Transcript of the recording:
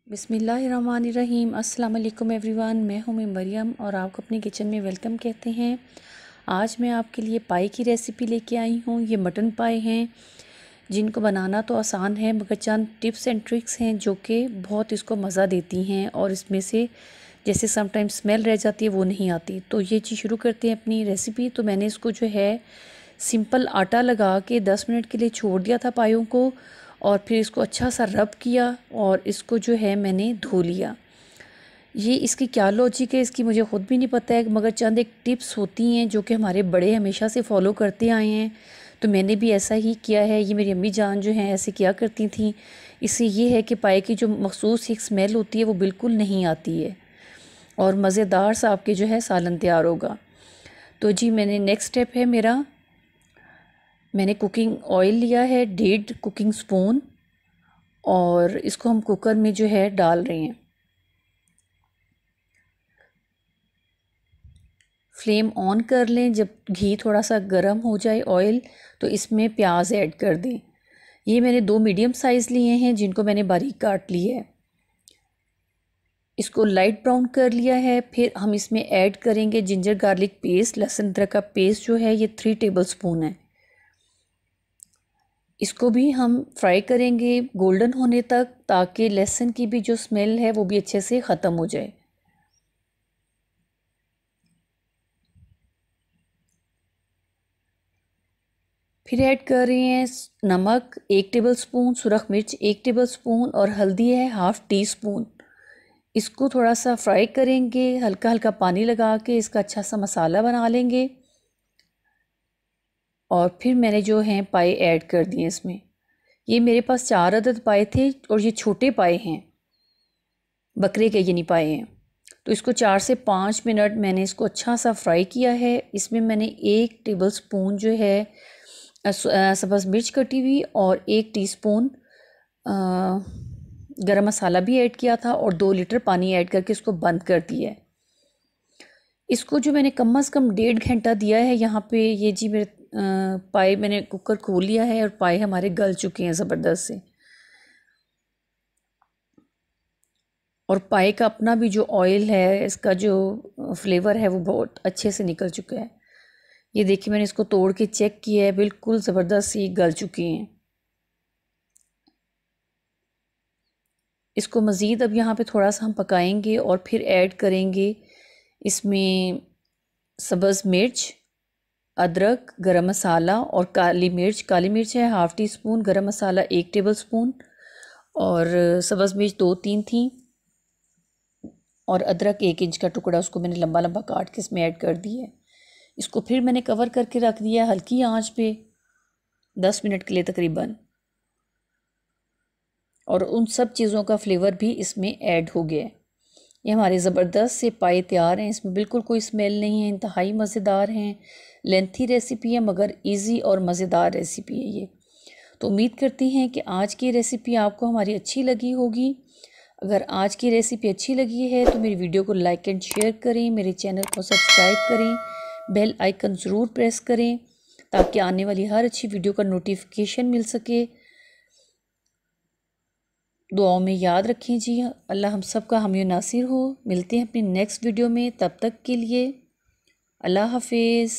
बिस्मिल्लाहिर्रहमानिर्रहीम। अस्सलाम वालेकुम एवरीवन। मैं हूँ मरियम और आपको अपनी किचन में वेलकम कहते हैं। आज मैं आपके लिए पाई की रेसिपी लेके आई हूँ। ये मटन पाई हैं जिनको बनाना तो आसान है मगर चंद टिप्स एंड ट्रिक्स हैं जो कि बहुत इसको मज़ा देती हैं और इसमें से जैसे समटाइम्स स्मेल रह जाती है वो नहीं आती। तो ये चीज़ शुरू करते हैं अपनी रेसिपी। तो मैंने इसको जो है सिंपल आटा लगा के 10 मिनट के लिए छोड़ दिया था पायों को और फिर इसको अच्छा सा रब किया और इसको जो है मैंने धो लिया। ये इसकी क्या लॉजिक है इसकी मुझे ख़ुद भी नहीं पता है मगर चंद एक टिप्स होती हैं जो कि हमारे बड़े हमेशा से फॉलो करते आए हैं, तो मैंने भी ऐसा ही किया है। ये मेरी अम्मी जान जो हैं ऐसे किया करती थी। इससे ये है कि पाए की जो मखसूस एक स्मेल होती है वो बिल्कुल नहीं आती है और मज़ेदार सा आपके जो है सालन तैयार होगा। तो जी मैंने नेक्स्ट स्टेप है मेरा, मैंने कुकिंग ऑयल लिया है 1.5 कुकिंग स्पून और इसको हम कुकर में जो है डाल रहे हैं। फ्लेम ऑन कर लें। जब घी थोड़ा सा गर्म हो जाए ऑयल तो इसमें प्याज ऐड कर दें। ये मैंने 2 मीडियम साइज़ लिए हैं जिनको मैंने बारीक काट लिया है। इसको लाइट ब्राउन कर लिया है। फिर हम इसमें ऐड करेंगे जिंजर गार्लिक पेस्ट, लहसुन अदरक का पेस्ट जो है ये 3 टेबल स्पून है। इसको भी हम फ्राई करेंगे गोल्डन होने तक ताकि लहसुन की भी जो स्मेल है वो भी अच्छे से ख़त्म हो जाए। फिर ऐड कर रहे हैं नमक 1 टेबल स्पून, सुरख मिर्च 1 टेबल स्पून और हल्दी है 1/2 टी स्पून। इसको थोड़ा सा फ्राई करेंगे, हल्का हल्का पानी लगा के इसका अच्छा सा मसाला बना लेंगे और फिर मैंने जो हैं पाए ऐड कर दिए इसमें। ये मेरे पास 4 अदद पाए थे और ये छोटे पाए हैं, बकरे के ये नहीं पाए हैं। तो इसको 4 से 5 मिनट मैंने इसको अच्छा सा फ्राई किया है। इसमें मैंने 1 टेबल स्पून जो है सब्ज़ मिर्च कटी हुई और 1 टीस्पून गरम मसाला भी ऐड किया था और 2 लीटर पानी ऐड करके इसको बंद कर दिया है। इसको जो मैंने कम से कम 1.5 घंटा दिया है यहाँ पे। ये जी मेरे पाए मैंने कुकर खोल लिया है और पाए हमारे गल चुके हैं ज़बरदस्त से और पाए का अपना भी जो ऑयल है इसका जो फ्लेवर है वो बहुत अच्छे से निकल चुका है। ये देखिए मैंने इसको तोड़ के चेक किया है, बिल्कुल ज़बरदस्त ये गल चुकी हैं। इसको मज़ीद अब यहाँ पे थोड़ा सा हम पकाएंगे और फिर ऐड करेंगे इसमें सब्ज़ मिर्च, अदरक, गरम मसाला और काली मिर्च। काली मिर्च है 1/2 टी स्पून, गरम मसाला 1 टेबल स्पून और सब्ज़ मिर्च 2-3 थी और अदरक 1 इंच का टुकड़ा उसको मैंने लंबा लंबा काट के इसमें ऐड कर दिया है। इसको फिर मैंने कवर करके रख दिया हल्की आंच पे 10 मिनट के लिए तकरीबन और उन सब चीज़ों का फ्लेवर भी इसमें ऐड हो गया है। ये हमारे ज़बरदस्त से पाए तैयार हैं। इसमें बिल्कुल कोई स्मेल नहीं है, इंतहाई मज़ेदार हैं। लेंथी रेसिपी है मगर इजी और मज़ेदार रेसिपी है ये। तो उम्मीद करती हैं कि आज की रेसिपी आपको हमारी अच्छी लगी होगी। अगर आज की रेसिपी अच्छी लगी है तो मेरी वीडियो को लाइक एंड शेयर करें, मेरे चैनल को सब्सक्राइब करें, बेल आइकन ज़रूर प्रेस करें ताकि आने वाली हर अच्छी वीडियो का नोटिफिकेशन मिल सके। दुआओं में याद रखें जी। अल्लाह हम सब का हामी नासिर हो। मिलते हैं अपनी नेक्स्ट वीडियो में, तब तक के लिए अल्लाह हाफिज़।